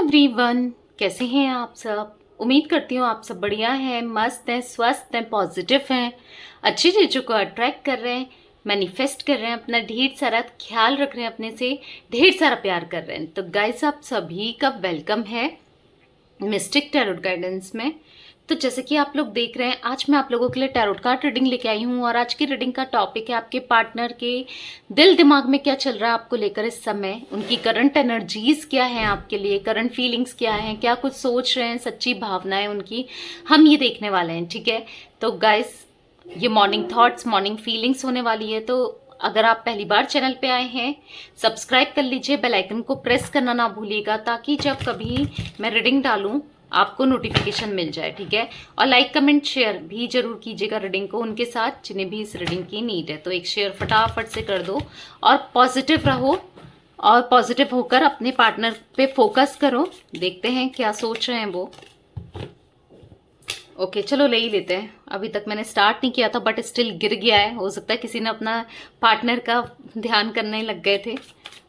Everyone, कैसे हैं आप सब। उम्मीद करती हूँ आप सब बढ़िया हैं, मस्त हैं, स्वस्थ हैं, पॉजिटिव हैं, अच्छी चीज़ों को अट्रैक्ट कर रहे हैं, मैनिफेस्ट कर रहे हैं, अपना ढेर सारा ख्याल रख रहे हैं, अपने से ढेर सारा प्यार कर रहे हैं। तो गाइस, आप सभी का वेलकम है मिस्टिक टैरोट गाइडेंस में। तो जैसे कि आप लोग देख रहे हैं, आज मैं आप लोगों के लिए टैरोट कार्ड रीडिंग लेके आई हूँ और आज की रीडिंग का टॉपिक है आपके पार्टनर के दिल दिमाग में क्या चल रहा है आपको लेकर इस समय, उनकी करंट एनर्जीज क्या है आपके लिए, करंट फीलिंग्स क्या हैं, क्या कुछ सोच रहे हैं, सच्ची भावनाएं उनकी, हम ये देखने वाले हैं। ठीक है, तो गाइस, ये मॉर्निंग थॉट्स, मॉर्निंग फीलिंग्स होने वाली है। तो अगर आप पहली बार चैनल पे आए हैं, सब्सक्राइब कर लीजिए, बेल आइकन को प्रेस करना ना भूलिएगा, ताकि जब कभी मैं रीडिंग डालूं आपको नोटिफिकेशन मिल जाए। ठीक है, और लाइक कमेंट शेयर भी जरूर कीजिएगा रीडिंग को उनके साथ जिन्हें भी इस रीडिंग की नीड है। तो एक शेयर फटाफट से कर दो और पॉजिटिव रहो और पॉजिटिव होकर अपने पार्टनर पे फोकस करो। देखते हैं क्या सोच रहे हैं वो। ओके, चलो ले ही लेते हैं। अभी तक मैंने स्टार्ट नहीं किया था बट स्टिल गिर गया है। हो सकता है किसी ने अपना पार्टनर का ध्यान करने लग गए थे,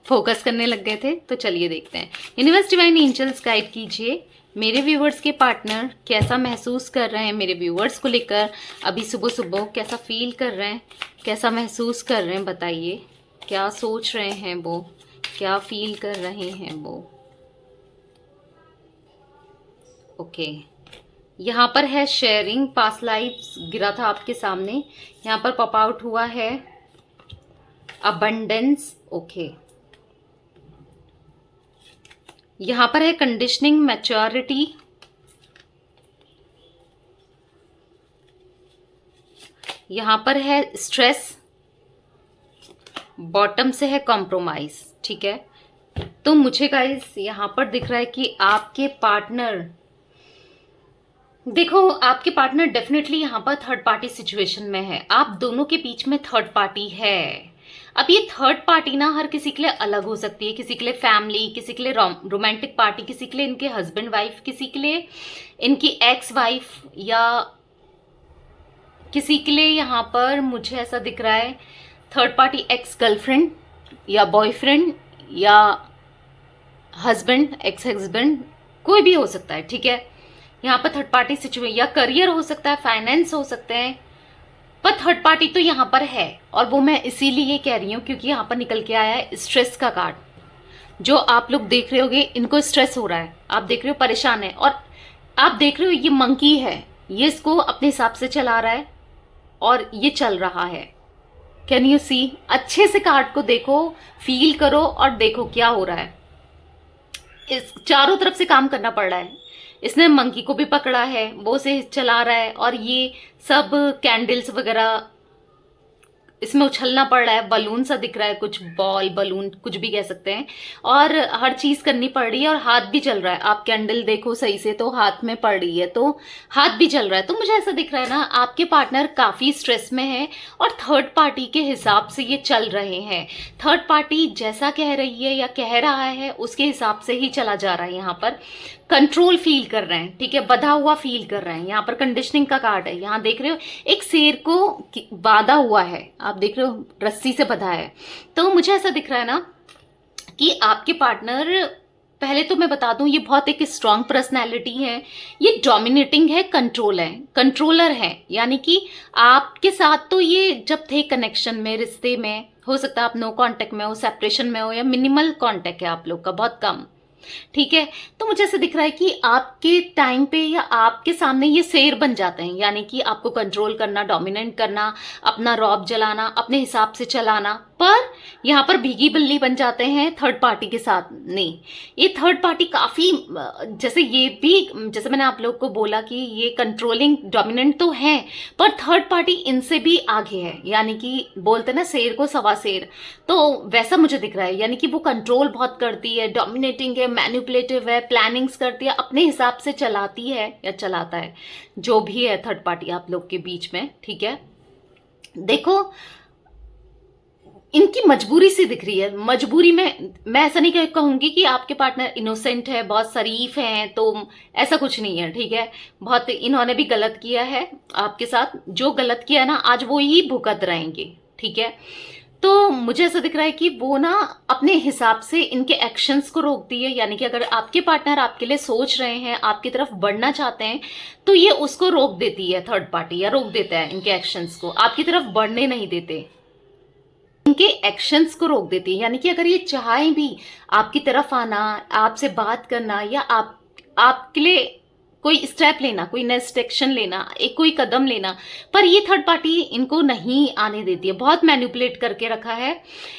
फोकस करने लग गए थे। तो चलिए देखते हैं। यूनिवर्स डिवाइन एंजल्स गाइड कीजिए मेरे व्यूवर्स के पार्टनर कैसा महसूस कर रहे हैं, मेरे व्यूवर्स को लेकर अभी सुबह सुबह कैसा फील कर रहे हैं, कैसा महसूस कर रहे हैं, बताइए क्या सोच रहे हैं वो, क्या फील कर रहे हैं वो। ओके, यहाँ पर है शेयरिंग, पास्ट लाइफ्स गिरा था आपके सामने, यहाँ पर पॉप आउट हुआ है अबंडेंस। ओके, यहाँ पर है कंडीशनिंग, मैच्योरिटी, यहाँ पर है स्ट्रेस, बॉटम से है कॉम्प्रोमाइज। ठीक है, तो मुझे गाइस यहाँ पर दिख रहा है कि आपके पार्टनर, देखो आपके पार्टनर डेफिनेटली यहाँ पर थर्ड पार्टी सिचुएशन में है। आप दोनों के बीच में थर्ड पार्टी है। अब ये थर्ड पार्टी ना हर किसी के लिए अलग हो सकती है, किसी के लिए फैमिली, किसी के लिए रोमांटिक पार्टी, किसी के लिए इनके हस्बैंड वाइफ, किसी के लिए इनकी एक्स वाइफ, या किसी के लिए यहाँ पर मुझे ऐसा दिख रहा है थर्ड पार्टी एक्स गर्लफ्रेंड या बॉयफ्रेंड या हस्बैंड, एक्स हस्बैंड, कोई भी हो सकता है। ठीक है, यहाँ पर थर्ड पार्टी सिचुएशन, या करियर हो सकता है, फाइनेंस हो सकते हैं, पर थर्ड पार्टी तो यहाँ पर है। और वो मैं इसीलिए कह रही हूँ क्योंकि यहाँ पर निकल के आया है स्ट्रेस का कार्ड। जो आप लोग देख रहे होगे, इनको स्ट्रेस हो रहा है, आप देख रहे हो परेशान है, और आप देख रहे हो ये मंकी है, ये इसको अपने हिसाब से चला रहा है और ये चल रहा है। Can you see? अच्छे से कार्ड को देखो, फील करो और देखो क्या हो रहा है। इस चारों तरफ से काम करना पड़ रहा है। इसने मंकी को भी पकड़ा है, वो उसे चला रहा है, और ये सब कैंडल्स वगैरह इसमें उछलना पड़ रहा है, बलून सा दिख रहा है, कुछ बॉल बलून कुछ भी कह सकते हैं, और हर चीज करनी पड़ रही है और हाथ भी चल रहा है। आप कैंडल देखो सही से तो हाथ में पड़ रही है, तो हाथ भी चल रहा है। तो मुझे ऐसा दिख रहा है ना, आपके पार्टनर काफी स्ट्रेस में है और थर्ड पार्टी के हिसाब से ये चल रहे हैं। थर्ड पार्टी जैसा कह रही है या कह रहा है उसके हिसाब से ही चला जा रहा है। यहाँ पर कंट्रोल फील कर रहे हैं, ठीक है, बंधा हुआ फील कर रहे हैं। यहाँ पर कंडीशनिंग का कार्ड है, यहाँ देख रहे हो एक शेर को बांधा हुआ है, आप देख रहे हो रस्सी से बंधा है। तो मुझे ऐसा दिख रहा है ना कि आपके पार्टनर, पहले तो मैं बता दूं, ये बहुत एक स्ट्रांग पर्सनैलिटी है, ये डोमिनेटिंग है, कंट्रोल है, कंट्रोलर है। यानी कि आपके साथ तो ये जब थे कनेक्शन में, रिश्ते में, हो सकता है आप नो कांटेक्ट में हो, सेपरेशन में हो, या मिनिमल कांटेक्ट है आप लोग का, बहुत कम। ठीक है, तो मुझे ऐसे दिख रहा है कि आपके टाइम पे या आपके सामने ये शेर बन जाते हैं, यानी कि आपको कंट्रोल करना, डोमिनेट करना, अपना रौब जलाना, अपने हिसाब से चलाना। पर यहाँ पर भीगी बिल्ली बन जाते हैं थर्ड पार्टी के साथ। नहीं, ये थर्ड पार्टी काफी, जैसे ये भी, जैसे मैंने आप लोग को बोला कि ये कंट्रोलिंग डोमिनेंट तो है, पर थर्ड पार्टी इनसे भी आगे है। यानी कि बोलते ना शेर को सवा शेर, तो वैसा मुझे दिख रहा है। यानी कि वो कंट्रोल बहुत करती है, डोमिनेटिंग है, मैनिपुलेटिव है, प्लानिंग्स करती है, अपने हिसाब से चलाती है या चलाता है, जो भी है थर्ड पार्टी आप लोग के बीच में। ठीक है, देखो इनकी मजबूरी सी दिख रही है। मजबूरी में मैं ऐसा नहीं कहूंगी कि आपके पार्टनर इनोसेंट है, बहुत शरीफ हैं, तो ऐसा कुछ नहीं है। ठीक है, बहुत इन्होंने भी गलत किया है आपके साथ, जो गलत किया है ना आज वो ही भुगत रहेंगे। ठीक है, तो मुझे ऐसा दिख रहा है कि वो ना अपने हिसाब से इनके एक्शंस को रोकती है, यानी कि अगर आपके पार्टनर आपके लिए सोच रहे हैं, आपकी तरफ बढ़ना चाहते हैं, तो ये उसको रोक देती है थर्ड पार्टी, या रोक देता है इनके एक्शंस को, आपकी तरफ बढ़ने नहीं देते, इनके एक्शंस को रोक देती है। यानी कि अगर ये चाहे भी आपकी तरफ आना, आपसे बात करना, या आपके लिए कोई स्टेप लेना, कोई नेक्स्ट एक्शन लेना, एक कोई कदम लेना, पर ये थर्ड पार्टी इनको नहीं आने देती है। बहुत मैनिपुलेट करके रखा है,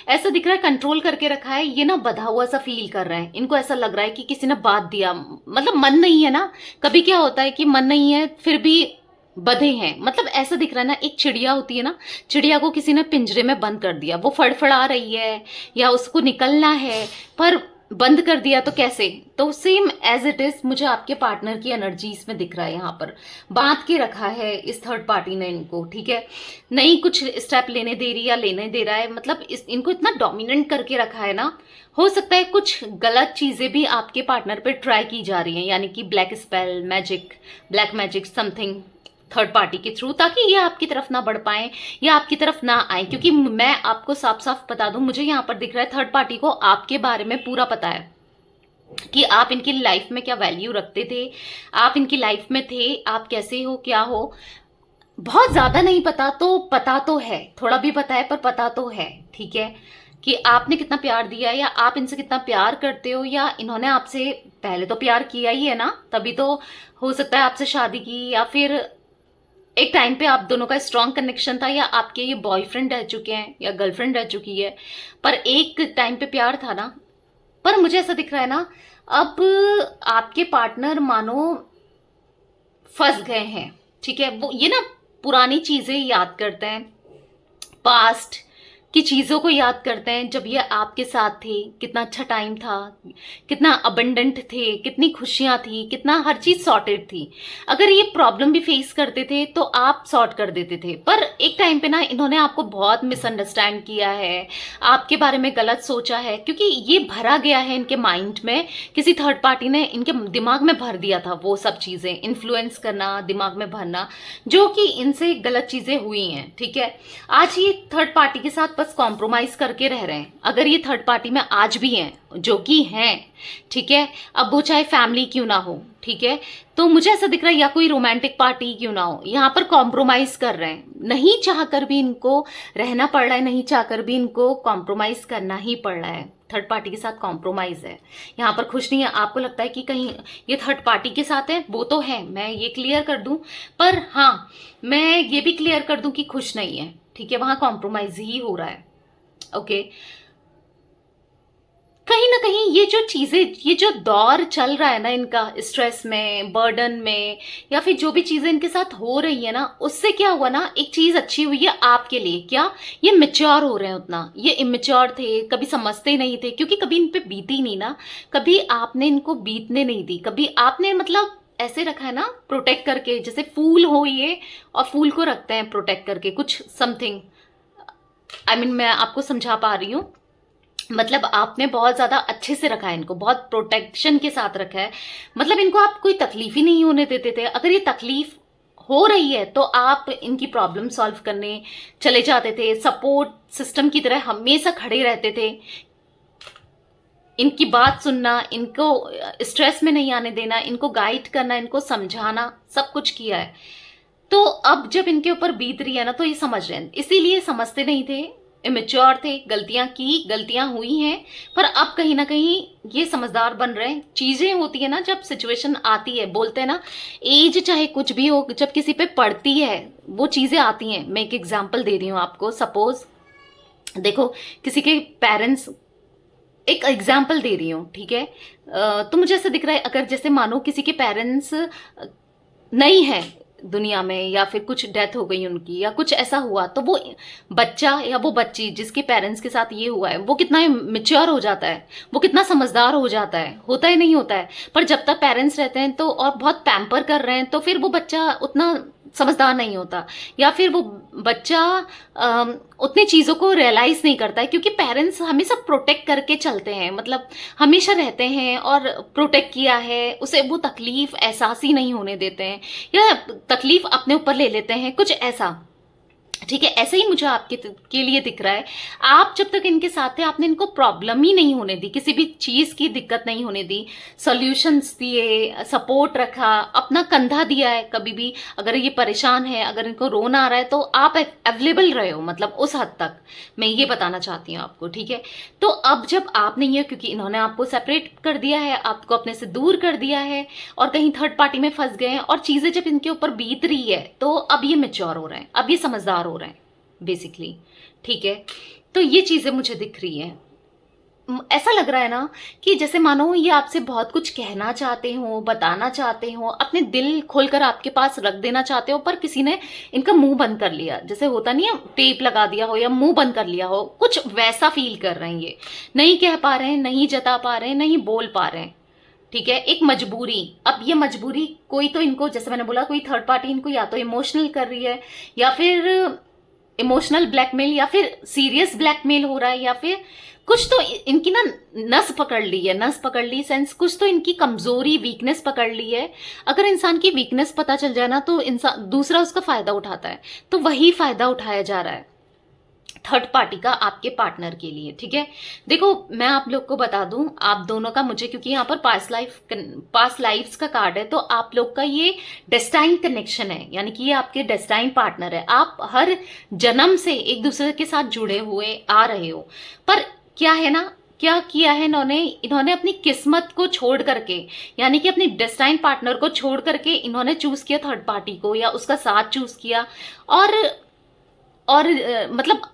ऐसा दिख रहा है कंट्रोल करके रखा है। ये ना बधा हुआ सा फील कर रहा है, इनको ऐसा लग रहा है कि किसी ने बात दिया, मतलब मन नहीं है ना, कभी क्या होता है कि मन नहीं है फिर भी बधे हैं, मतलब ऐसा दिख रहा है ना, एक चिड़िया होती है ना, चिड़िया को किसी ने पिंजरे में बंद कर दिया, वो फड़फड़ा रही है या उसको निकलना है, पर बंद कर दिया तो कैसे। तो सेम एज इट इज मुझे आपके पार्टनर की एनर्जी इसमें दिख रहा है, यहाँ पर बांध के रखा है इस थर्ड पार्टी ने इनको, ठीक है, नहीं कुछ स्टेप लेने दे रही या लेने दे रहा है, मतलब इनको इतना डोमिनेंट करके रखा है ना। हो सकता है कुछ गलत चीजें भी आपके पार्टनर पे ट्राई की जा रही हैं, यानी कि black spell, magic, black magic something third party के थ्रू, ताकि ये आपकी तरफ ना बढ़ पाए या आपकी तरफ ना आए। क्योंकि मैं आपको साफ साफ बता दूं, मुझे यहाँ पर दिख रहा है थर्ड पार्टी को आपके बारे में पूरा पता है कि आप इनकी लाइफ में क्या वैल्यू रखते थे, आप इनकी लाइफ में थे, आप कैसे हो, क्या हो। बहुत ज्यादा नहीं पता तो पता तो है, थोड़ा भी पता है पर पता तो है, ठीक है, कि आपने कितना प्यार दिया, या आप इनसे कितना प्यार करते हो, या इन्होंने आपसे पहले तो प्यार किया ही है ना, तभी तो हो सकता है आपसे शादी की, या फिर एक टाइम पे आप दोनों का स्ट्रॉन्ग कनेक्शन था, या आपके ये बॉयफ्रेंड रह चुके हैं या गर्लफ्रेंड रह चुकी है, पर एक टाइम पे प्यार था ना। पर मुझे ऐसा दिख रहा है ना, अब आपके पार्टनर मानो फंस गए हैं, ठीक है, वो ये ना पुरानी चीजें याद करते हैं, पास्ट की चीजों को याद करते हैं, जब ये आपके साथ थे कितना अच्छा टाइम था, कितना अबंडेंट थे, कितनी खुशियां थी, कितना हर चीज सॉर्टेड थी। अगर ये प्रॉब्लम भी फेस करते थे तो आप सॉर्ट कर देते थे, पर एक टाइम पे ना इन्होंने आपको बहुत मिसअंडरस्टैंड किया है, आपके बारे में गलत सोचा है, क्योंकि ये भरा गया है इनके माइंड में, किसी थर्ड पार्टी ने इनके दिमाग में भर दिया था वो सब चीजें, इन्फ्लुएंस करना, दिमाग में भरना, जो कि इनसे गलत चीजें हुई हैं, ठीक है। आज ये थर्ड पार्टी के साथ बस कॉम्प्रोमाइज करके रह रहे हैं। अगर ये थर्ड पार्टी में आज भी हैं, जो कि हैं, ठीक है, अब वो चाहे फैमिली क्यों ना हो, ठीक है, तो मुझे ऐसा दिख रहा है, या कोई रोमांटिक पार्टी क्यों ना हो, यहाँ पर कॉम्प्रोमाइज कर रहे हैं, नहीं चाहकर भी इनको रहना पड़ रहा है, नहीं चाहकर भी इनको कॉम्प्रोमाइज करना ही पड़ रहा है। थर्ड पार्टी के साथ कॉम्प्रोमाइज है, यहाँ पर खुश नहीं है। आपको लगता है कि कहीं ये थर्ड पार्टी के साथ है, वो तो है, मैं ये क्लियर कर दूं, पर हाँ मैं ये भी क्लियर कर दूं कि खुश नहीं है, ठीक है, वहां कॉम्प्रोमाइज ही हो रहा है। ओके, कहीं ना कहीं ये जो चीजें, ये जो दौर चल रहा है ना इनका, स्ट्रेस में, बर्डन में, या फिर जो भी चीजें इनके साथ हो रही है ना, उससे क्या हुआ ना, एक चीज अच्छी हुई है आपके लिए, क्या, ये मेच्योर हो रहे हैं। उतना ये इमेच्योर थे, कभी समझते नहीं थे, क्योंकि कभी इन पे बीती नहीं ना, कभी आपने इनको बीतने नहीं दी, कभी आपने मतलब ऐसे रखा है ना प्रोटेक्ट करके, जैसे फूल हो ये, और फूल को रखते हैं प्रोटेक्ट करके कुछ समथिंग, आई मीन मैं आपको समझा पा रही हूँ, मतलब आपने बहुत ज्यादा अच्छे से रखा है इनको, बहुत प्रोटेक्शन के साथ रखा है, मतलब इनको आप कोई तकलीफ ही नहीं होने देते थे। अगर ये तकलीफ हो रही है तो आप इनकी प्रॉब्लम सॉल्व करने चले जाते थे, सपोर्ट सिस्टम की तरह हमेशा खड़े रहते थे, इनकी बात सुनना, इनको स्ट्रेस में नहीं आने देना, इनको गाइड करना, इनको समझाना, सब कुछ किया है। तो अब जब इनके ऊपर बीत रही है ना, तो ये समझ रहे हैं, इसीलिए समझते नहीं थे, इमेच्योर थे, गलतियां की, गलतियां हुई हैं, पर अब कहीं ना कहीं ये समझदार बन रहे हैं। चीजें होती है ना, जब सिचुएशन आती है, बोलते हैं ना, एज चाहे कुछ भी हो, जब किसी पे पड़ती है वो चीजें आती हैं। मैं एक एग्जांपल दे रही हूँ आपको, सपोज देखो किसी के पेरेंट्स, एक एग्जाम्पल दे रही हूँ, ठीक है, तो मुझे ऐसा दिख रहा है, अगर जैसे मानो किसी के पेरेंट्स नहीं है दुनिया में, या फिर कुछ डेथ हो गई उनकी, या कुछ ऐसा हुआ, तो वो बच्चा या वो बच्ची जिसके पेरेंट्स के साथ ये हुआ है, वो कितना मेच्योर हो जाता है, वो कितना समझदार हो जाता है, होता ही नहीं होता है। पर जब तक पेरेंट्स रहते हैं तो, और बहुत पैम्पर कर रहे हैं, तो फिर वो बच्चा उतना समझदार नहीं होता, या फिर वो बच्चा उतनी चीज़ों को रियलाइज नहीं करता है, क्योंकि पेरेंट्स हमेशा प्रोटेक्ट करके चलते हैं, मतलब हमेशा रहते हैं और प्रोटेक्ट किया है, उसे वो तकलीफ एहसास ही नहीं होने देते हैं, या तकलीफ अपने ऊपर ले लेते हैं, कुछ ऐसा। ठीक है, ऐसे ही मुझे आपके के लिए दिख रहा है। आप जब तक इनके साथ थे आपने इनको प्रॉब्लम ही नहीं होने दी, किसी भी चीज की दिक्कत नहीं होने दी, सॉल्यूशंस दिए, सपोर्ट रखा, अपना कंधा दिया है। कभी भी अगर ये परेशान है, अगर इनको रोना आ रहा है तो आप अवेलेबल रहे हो, मतलब उस हद तक मैं ये बताना चाहती हूँ आपको। ठीक है, तो अब जब आप नहीं है, क्योंकि इन्होंने आपको सेपरेट कर दिया है, आपको अपने से दूर कर दिया है और कहीं थर्ड पार्टी में फंस गए हैं, और चीजें जब इनके ऊपर बीत रही है तो अब ये मैच्योर हो रहे हैं, अब ये समझदार हो रहे हैं बेसिकली। ठीक है, तो ये चीजें मुझे दिख रही है। ऐसा लग रहा है ना कि जैसे मानो ये आपसे बहुत कुछ कहना चाहते हो, बताना चाहते हो, अपने दिल खोलकर आपके पास रख देना चाहते हो, पर किसी ने इनका मुंह बंद कर लिया, जैसे होता नहीं है टेप लगा दिया हो या मुंह बंद कर लिया हो, कुछ वैसा फील कर रहे हैं। ये नहीं कह पा रहे हैं, नहीं जता पा रहे हैं, नहीं बोल पा रहे हैं। ठीक है, एक मजबूरी। अब ये मजबूरी कोई तो इनको, जैसे मैंने बोला, कोई थर्ड पार्टी इनको या तो इमोशनल कर रही है, या फिर इमोशनल ब्लैकमेल, या फिर सीरियस ब्लैकमेल हो रहा है, या फिर कुछ तो इनकी ना नस पकड़ ली है। नस पकड़ ली सेंस कुछ तो इनकी कमजोरी, वीकनेस पकड़ ली है। अगर इंसान की वीकनेस पता चल जाए ना तो इंसान दूसरा उसका फायदा उठाता है, तो वही फायदा उठाया जा रहा है थर्ड पार्टी का आपके पार्टनर के लिए। ठीक है, देखो मैं आप लोग को बता दूं, आप दोनों का मुझे, क्योंकि यहाँ पर पास्ट लाइफ्स का कार्ड है, तो आप लोग का ये डेस्टाइन कनेक्शन है, यानी कि ये आपके डेस्टाइन पार्टनर है। आप हर जन्म से एक दूसरे के साथ जुड़े हुए आ रहे हो। पर क्या है ना, क्या किया है इन्होंने अपनी किस्मत को छोड़ करके, यानी कि अपनी डेस्टाइन पार्टनर को छोड़ करके इन्होंने चूज किया थर्ड पार्टी को, या उसका साथ चूज किया, और मतलब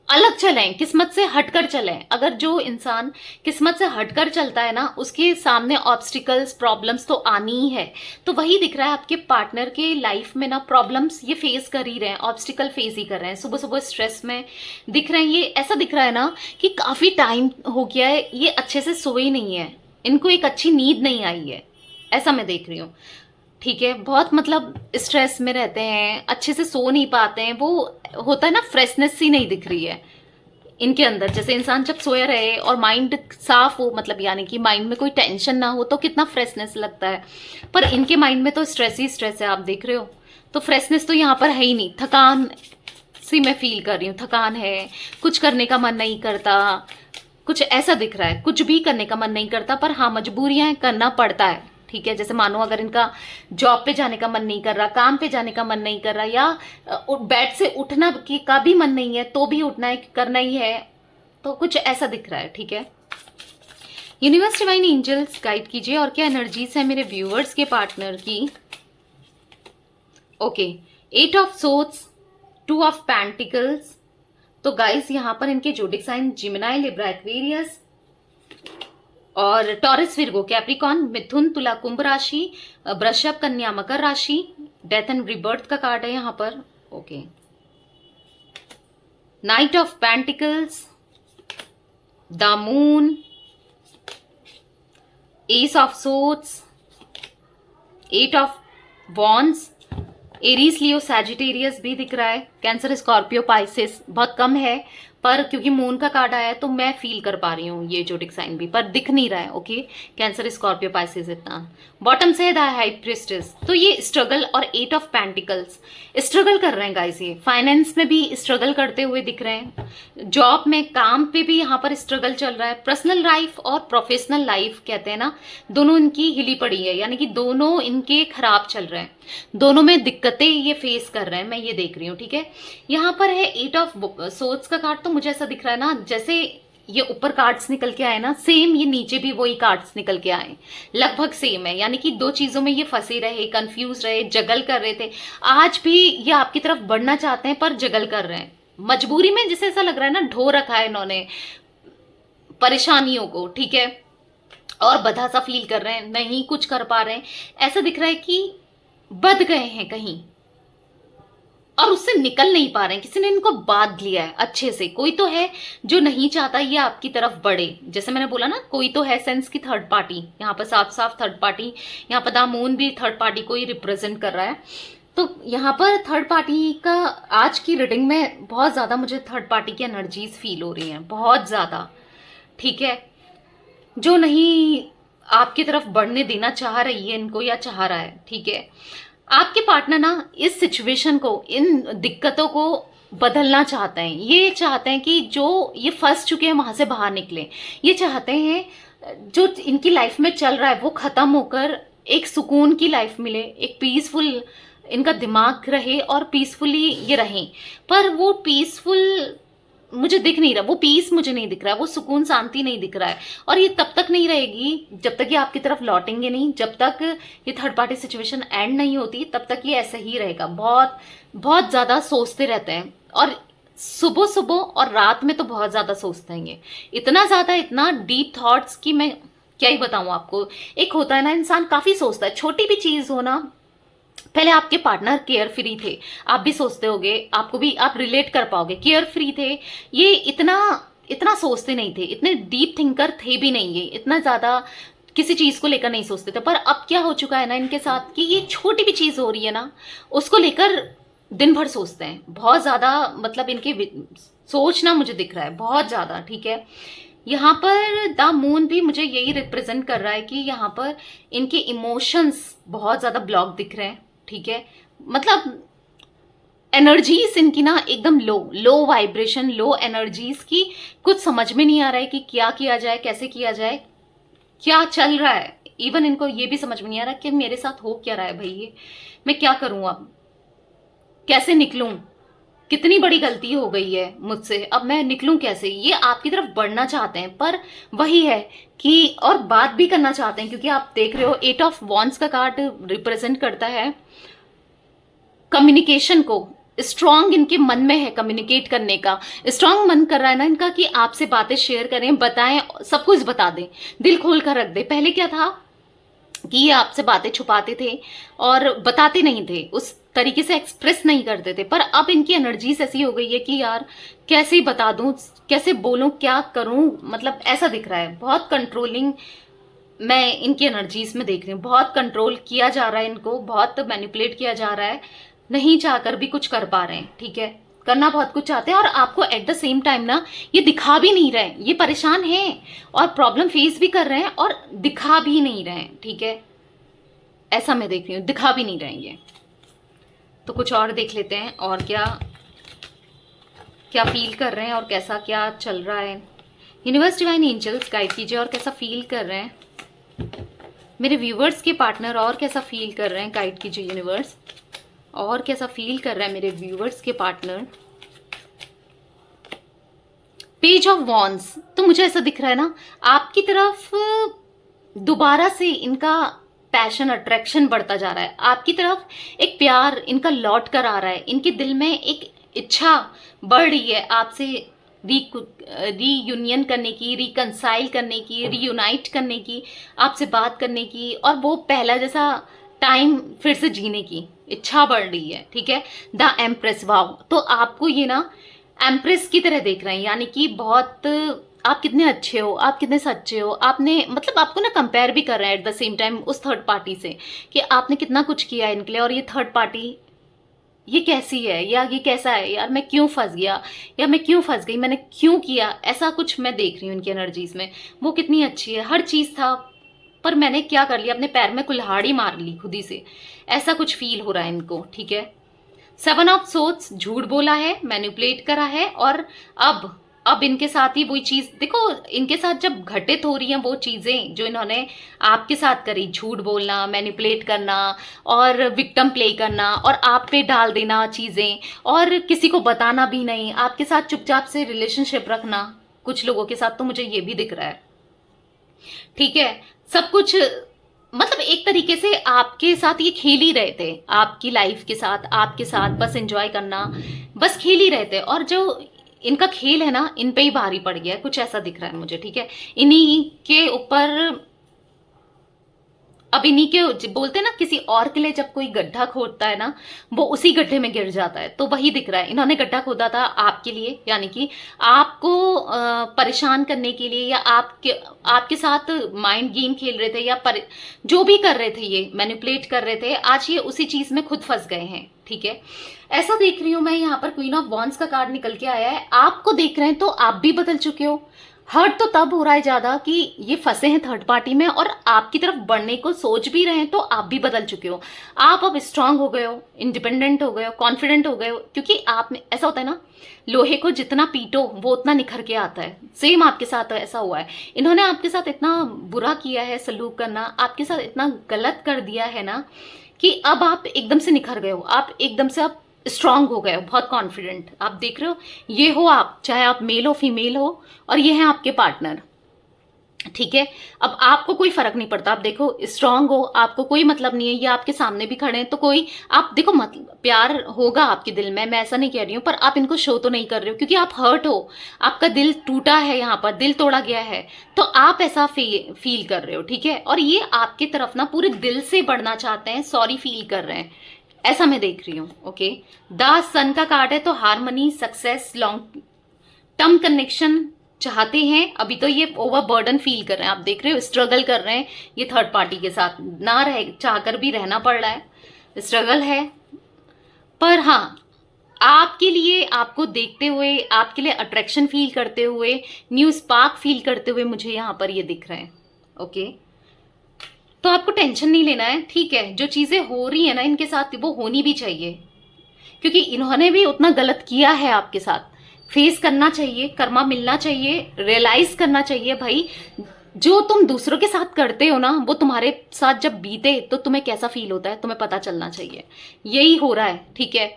अलग चलें, किस्मत से हटकर चलें। अगर जो इंसान किस्मत से हटकर चलता है ना, उसके सामने ऑब्स्टिकल्स, प्रॉब्लम्स तो आनी ही है। तो वही दिख रहा है आपके पार्टनर के लाइफ में ना, प्रॉब्लम्स ये फेस कर ही रहे हैं, ऑब्स्टिकल फेस ही कर रहे हैं, सुबह सुबह स्ट्रेस में दिख रहे हैं। ये ऐसा दिख रहा है ना कि काफी टाइम हो गया है ये अच्छे से सोए ही नहीं है, इनको एक अच्छी नींद नहीं आई है, ऐसा मैं देख रही हूँ। ठीक है, बहुत मतलब स्ट्रेस में रहते हैं, अच्छे से सो नहीं पाते हैं, वो होता है ना, फ्रेशनेस ही नहीं दिख रही है इनके अंदर। जैसे इंसान जब सोया रहे और माइंड साफ हो, मतलब यानी कि माइंड में कोई टेंशन ना हो, तो कितना फ्रेशनेस लगता है। पर इनके माइंड में तो स्ट्रेस ही स्ट्रेस है, आप देख रहे हो। तो फ्रेशनेस तो यहाँ पर है ही नहीं, थकान सी मैं फील कर रही हूँ, थकान है, कुछ करने का मन नहीं करता, कुछ ऐसा दिख रहा है, कुछ भी करने का मन नहीं करता, पर हाँ मजबूरियां करना पड़ता है। ठीक है, जैसे मानो अगर इनका जॉब पे जाने का मन नहीं कर रहा, काम पे जाने का मन नहीं कर रहा, या बेड से उठना का भी मन नहीं है, तो भी उठना है, करना ही है, तो कुछ ऐसा दिख रहा है। ठीक है, यूनिवर्स डिवाइन एंजल्स गाइड कीजिए और क्या एनर्जीज है मेरे व्यूअर्स के पार्टनर की। Okay, 8 of swords, 2 of pentacles. तो गाइस यहाँ पर इनके जोडिक साइन जिमिनाई, लिब्रा, एक्वेरियस और टॉरस, विर्गो, कैप्रिकॉन, मिथुन, तुला, कुंभ राशि, वृषभ, कन्या, मकर राशि। डेथ एंड रिबर्थ का कार्ड है यहाँ पर। Okay, night of pentacles, the moon, S of swords, 8 of wands, Aries, Leo, Sagittarius भी दिख रहा है, कैंसर, स्कॉर्पियो, पाइसेस बहुत कम है, पर क्योंकि मून का कार्ड आया है तो मैं फील कर पा रही हूँ ये जोडिक साइन भी, पर दिख नहीं रहा है। ओके, कैंसर, स्कॉर्पियो, पाइसेस इतना। बॉटम से द हाई प्रिस्टेस, तो ये स्ट्रगल और 8 ऑफ पेंटिकल्स, स्ट्रगल कर रहे हैं गाइस, ये फाइनेंस में भी स्ट्रगल करते हुए दिख रहे हैं, जॉब में, काम पे भी यहाँ पर स्ट्रगल चल रहा है, पर्सनल लाइफ और प्रोफेशनल लाइफ कहते हैं ना, दोनों इनकी हिली पड़ी है, यानी कि दोनों इनके खराब चल रहे हैं, दोनों में दिक्कतें ये फेस कर रहे हैं, मैं ये देख रही हूँ। ठीक है, यहाँ पर है 8 ऑफ सोर्ड्स का कार्ड, तो मुझे ऐसा दिख रहा है ना जैसे ये ऊपर कार्ड्स निकल के आए ना, सेम ये नीचे भी वही कार्ड्स निकल के आए, लगभग सेम है, यानी कि दो चीजों में ये फंसे रहे, कंफ्यूज रहे, जगल कर रहे थे। आज भी ये आपकी तरफ बढ़ना चाहते हैं पर जगल कर रहे हैं, मजबूरी में, जिसे ऐसा लग रहा है ना ढो रखा है इन्होंने परेशानियों को। ठीक है, और बधा सा फील कर रहे हैं, नहीं कुछ कर पा रहे हैं, ऐसा दिख रहा है कि बध गए हैं कहीं और उससे निकल नहीं पा रहे हैं, किसी ने इनको बांध लिया है अच्छे से। कोई तो है जो नहीं चाहता ये आपकी तरफ बढ़े, जैसे मैंने बोला ना, कोई तो है सेंस की थर्ड पार्टी, यहाँ पर साफ साफ थर्ड पार्टी, यहाँ पर द मून भी थर्ड पार्टी को ही रिप्रेजेंट कर रहा है। तो यहाँ पर थर्ड पार्टी का आज की रीडिंग में बहुत ज्यादा मुझे थर्ड पार्टी की एनर्जीज फील हो रही हैं, बहुत ज्यादा। ठीक है, जो नहीं आपकी तरफ बढ़ने देना चाह रही है इनको, या चाह रहा है। ठीक है, आपके पार्टनर ना इस सिचुएशन को, इन दिक्कतों को बदलना चाहते हैं। ये चाहते हैं कि जो ये फंस चुके हैं वहां से बाहर निकले। ये चाहते हैं जो इनकी लाइफ में चल रहा है वो खत्म होकर एक सुकून की लाइफ मिले, एक पीसफुल इनका दिमाग रहे और पीसफुली ये रहें। पर वो पीसफुल मुझे दिख नहीं रहा, वो पीस मुझे नहीं दिख रहा है, वो सुकून शांति नहीं दिख रहा है। और ये तब तक नहीं रहेगी जब तक ये आपकी तरफ लौटेंगे नहीं, जब तक ये थर्ड पार्टी सिचुएशन एंड नहीं होती तब तक ये ऐसा ही रहेगा। बहुत बहुत ज्यादा सोचते रहते हैं, और सुबह सुबह और रात में तो बहुत ज्यादा सोचते हैं ये, इतना ज्यादा, इतना डीप थॉट्स कि मैं क्या ही बताऊं आपको। एक होता है ना, इंसान काफी सोचता है, छोटी भी चीज हो ना। पहले आपके पार्टनर केयर फ्री थे, आप भी सोचते होगे, आपको भी, आप रिलेट कर पाओगे, केयर फ्री थे ये, इतना इतना सोचते नहीं थे, इतने डीप थिंकर थे भी नहीं, ये इतना ज्यादा किसी चीज को लेकर नहीं सोचते थे। पर अब क्या हो चुका है ना इनके साथ कि ये छोटी भी चीज हो रही है ना, उसको लेकर दिन भर सोचते हैं बहुत ज्यादा। मतलब इनके सोचना मुझे दिख रहा है बहुत ज्यादा, ठीक है। यहाँ पर द मून भी मुझे यही रिप्रेजेंट कर रहा है कि यहाँ पर इनके इमोशंस बहुत ज्यादा ब्लॉक दिख रहे हैं, ठीक है। मतलब एनर्जीज इनकी ना एकदम लो लो वाइब्रेशन, लो एनर्जीज की, कुछ समझ में नहीं आ रहा है कि क्या किया जाए, कैसे किया जाए, क्या चल रहा है। इवन इनको ये भी समझ में नहीं आ रहा कि मेरे साथ हो क्या रहा है भाई, ये मैं क्या करूं, अब कैसे निकलूं, कितनी बड़ी गलती हो गई है मुझसे, अब मैं निकलूं कैसे। ये आपकी तरफ बढ़ना चाहते हैं, पर वही है कि, और बात भी करना चाहते हैं, क्योंकि आप देख रहे हो 8 ऑफ वॉन्ड्स का कार्ड रिप्रेजेंट करता है कम्युनिकेशन को। स्ट्रांग इनके मन में है कम्युनिकेट करने का, स्ट्रांग मन कर रहा है ना इनका कि आपसे बातें शेयर करें, बताएं, सब कुछ बता दें, दिल खोल कर रख दे। पहले क्या था कि ये आपसे बातें छुपाते थे और बताते नहीं थे, उस तरीके से एक्सप्रेस नहीं करते थे। पर अब इनकी एनर्जीज ऐसी हो गई है कि यार कैसे बता दूं, कैसे बोलूं, क्या करूं, मतलब ऐसा दिख रहा है। बहुत कंट्रोलिंग मैं इनकी एनर्जीज में देख रही हूँ, बहुत कंट्रोल किया जा रहा है इनको, बहुत मैनिपुलेट किया जा रहा है, नहीं चाहकर भी कुछ कर पा रहे हैं, ठीक है। करना बहुत कुछ चाहते हैं और आपको एट द सेम टाइम ना ये दिखा भी नहीं रहे, ये परेशान हैं और प्रॉब्लम फेस भी कर रहे हैं और दिखा भी नहीं रहे हैं, ठीक है। ऐसा मैं देख रही हूँ, दिखा भी नहीं रहेंगे। तो कुछ और देख लेते हैं, और क्या क्या फील कर रहे हैं और कैसा क्या चल रहा है। यूनिवर्स डिवाइन एंजल्स गाइड कीजिए, और कैसा फील कर रहे हैं मेरे व्यूवर्स के पार्टनर, और कैसा फील कर रहे हैं, गाइड कीजिए यूनिवर्स। और कैसा फील कर रहा है मेरे व्यूवर्स के पार्टनर। पेज ऑफ वॉन्ड्स, तो मुझे ऐसा दिख रहा है ना आपकी तरफ दोबारा से इनका पैशन, अट्रैक्शन बढ़ता जा रहा है आपकी तरफ, एक प्यार इनका लौट कर आ रहा है, इनके दिल में एक इच्छा बढ़ रही है आपसे रीयूनियन करने की, रिकंसाइल करने की, रीयूनाइट करने की, आपसे बात करने की, और वो पहला जैसा टाइम फिर से जीने की इच्छा बढ़ रही है, ठीक है। द एम्प्रेस, वाव, तो आपको ये ना एम्प्रेस की तरह देख रहे हैं, यानी कि बहुत आप कितने अच्छे हो, आप कितने सच्चे हो, आपने मतलब आपको ना कंपेयर भी कर रहे हैं एट द सेम टाइम उस थर्ड पार्टी से कि आपने कितना कुछ किया इनके लिए, और ये थर्ड पार्टी ये कैसी है, या ये कैसा है, यार मैं क्यों फंस गया, या मैं क्यों फंस गई, मैंने क्यों किया, ऐसा कुछ मैं देख रही हूँ इनकी एनर्जीज में। वो कितनी अच्छी है, हर चीज था, पर मैंने क्या कर लिया, अपने पैर में कुल्हाड़ी मार ली खुद ही से, ऐसा कुछ फील हो रहा है इनको, ठीक है। 7 ऑफ सोर्ड्स, झूठ बोला है, मैनिपुलेट करा है, और अब इनके साथ ही वही चीज देखो, इनके साथ जब घटित हो रही हैं वो चीजें जो इन्होंने आपके साथ करी, झूठ बोलना, मैनिपुलेट करना और विक्टिम प्ले करना और आप पे डाल देना चीजें, और किसी को बताना भी नहीं, आपके साथ चुपचाप से रिलेशनशिप रखना कुछ लोगों के साथ, तो मुझे ये भी दिख रहा है, ठीक है। सब कुछ मतलब एक तरीके से आपके साथ ये खेल ही रहे थे, आपकी लाइफ के साथ, आपके साथ बस एंजॉय करना, बस खेल ही रहे थे, और जो इनका खेल है ना इन पे ही भारी पड़ गया है, कुछ ऐसा दिख रहा है मुझे, ठीक है। इन्हीं के ऊपर अब इन्हीं के बोलते हैं ना, किसी और के लिए जब कोई गड्ढा खोदता है ना वो उसी गड्ढे में गिर जाता है, तो वही दिख रहा है। इन्होंने गड्ढा खोदा था आपके लिए, यानी कि आपको परेशान करने के लिए, या आपके साथ माइंड गेम खेल रहे थे, या जो भी कर रहे थे, ये मैनिपुलेट कर रहे थे, आज ये उसी चीज में खुद फंस गए हैं, ठीक है। ऐसा देख रही हूं मैं, यहाँ पर क्वीन ऑफ वॉन्ड्स का कार्ड निकल के आया है, आपको देख रहे हैं तो आप भी बदल चुके हो, हर्ट तो तब हो रहा है ज्यादा कि ये फंसे हैं थर्ड पार्टी में और आपकी तरफ बढ़ने को सोच भी रहे हैं, तो आप भी बदल चुके हो। आप अब स्ट्रांग हो गए हो, इंडिपेंडेंट हो गए हो, कॉन्फिडेंट हो गए हो, क्योंकि आप में ऐसा होता है ना, लोहे को जितना पीटो वो उतना निखर के आता है। सेम आपके साथ ऐसा हुआ है। इन्होंने आपके साथ इतना बुरा किया है, सलूक करना आपके साथ इतना गलत कर दिया है ना, कि अब आप एकदम से निखर गए हो, आप एकदम से आप स्ट्रांग हो गए हो, बहुत कॉन्फिडेंट। आप देख रहे हो, ये हो आप, चाहे आप मेल हो फीमेल हो, और ये है आपके पार्टनर, ठीक है। अब आपको कोई फर्क नहीं पड़ता, आप देखो स्ट्रांग हो, आपको कोई मतलब नहीं है, ये आपके सामने भी खड़े हैं तो कोई, आप देखो मतलब प्यार होगा आपके दिल में, मैं ऐसा नहीं कह रही हूं, पर आप इनको शो तो नहीं कर रहे हो क्योंकि आप हर्ट हो, आपका दिल टूटा है, यहाँ पर दिल तोड़ा गया है, तो आप ऐसा फील कर रहे हो, ठीक है। और ये आपकी तरफ ना पूरे दिल से बढ़ना चाहते हैं, सॉरी फील कर रहे हैं, ऐसा मैं देख रही हूँ। ओके, द सन का कार्ड है, तो harmony, success, long term connection चाहते हैं। अभी तो ये ओवरबर्डन फील कर रहे हैं, आप देख रहे हो स्ट्रगल कर रहे हैं ये थर्ड पार्टी के साथ, ना रह चाहकर भी रहना पड़ रहा है, स्ट्रगल है। पर हाँ, आपके लिए, आपको देखते हुए, आपके लिए अट्रैक्शन फील करते हुए, न्यू स्पार्क फील करते हुए मुझे यहाँ पर ये दिख रहे हैं। ओके, तो आपको टेंशन नहीं लेना है, ठीक है। जो चीजें हो रही है ना इनके साथ, वो होनी भी चाहिए, क्योंकि इन्होंने भी उतना गलत किया है आपके साथ। फेस करना चाहिए, कर्मा मिलना चाहिए, रियलाइज करना चाहिए भाई, जो तुम दूसरों के साथ करते हो ना, वो तुम्हारे साथ जब बीते तो तुम्हें कैसा फील होता है, तुम्हें पता चलना चाहिए। यही हो रहा है, ठीक है।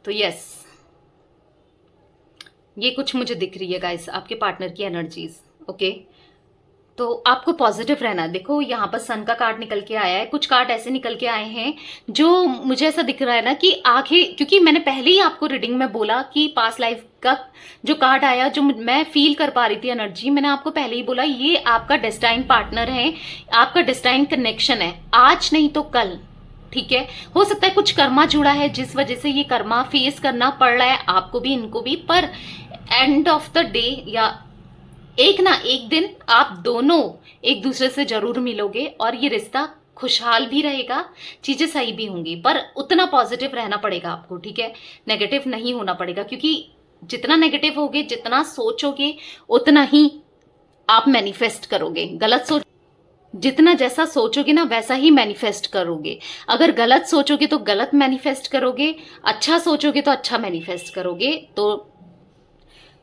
तो यस, ये कुछ मुझे दिख रही है गाइस, आपके पार्टनर की एनर्जीज। ओके, तो आपको पॉजिटिव रहना है। देखो यहाँ पर सन का कार्ड निकल के आया है, कुछ कार्ड ऐसे निकल के आए हैं जो मुझे ऐसा दिख रहा है ना कि आगे, क्योंकि मैंने पहले ही आपको रीडिंग में बोला कि पास्ट लाइफ का जो कार्ड आया, जो मैं फील कर पा रही थी एनर्जी, मैंने आपको पहले ही बोला ये आपका डेस्टाइन पार्टनर है, आपका डेस्टाइन कनेक्शन है, आज नहीं तो कल, ठीक है। हो सकता है कुछ कर्मा जुड़ा है जिस वजह से ये कर्मा फेस करना पड़ रहा है आपको भी इनको भी, पर एंड ऑफ द डे या एक ना एक दिन आप दोनों एक दूसरे से जरूर मिलोगे और ये रिश्ता खुशहाल भी रहेगा, चीजें सही भी होंगी, पर उतना पॉजिटिव रहना पड़ेगा आपको, ठीक है। नेगेटिव नहीं होना पड़ेगा, क्योंकि जितना नेगेटिव होगे, जितना सोचोगे, उतना ही आप मैनिफेस्ट करोगे। गलत सोच, जितना जैसा सोचोगे ना वैसा ही मैनिफेस्ट करोगे। अगर गलत सोचोगे तो गलत मैनिफेस्ट करोगे, अच्छा सोचोगे तो अच्छा मैनिफेस्ट करोगे। तो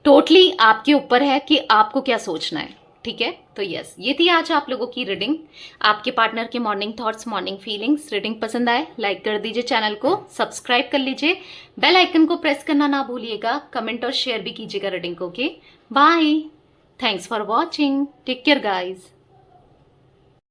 टोटली आपके ऊपर है कि आपको क्या सोचना है, ठीक है। तो यस, ये थी आज आप लोगों की रीडिंग, आपके पार्टनर के morning thoughts, morning feelings. Reading पसंद आए लाइक कर दीजिए, चैनल को सब्सक्राइब कर लीजिए, बेल आइकन को प्रेस करना ना भूलिएगा, कमेंट और शेयर भी कीजिएगा रीडिंग को। Okay, bye, thanks for watching, take care guys.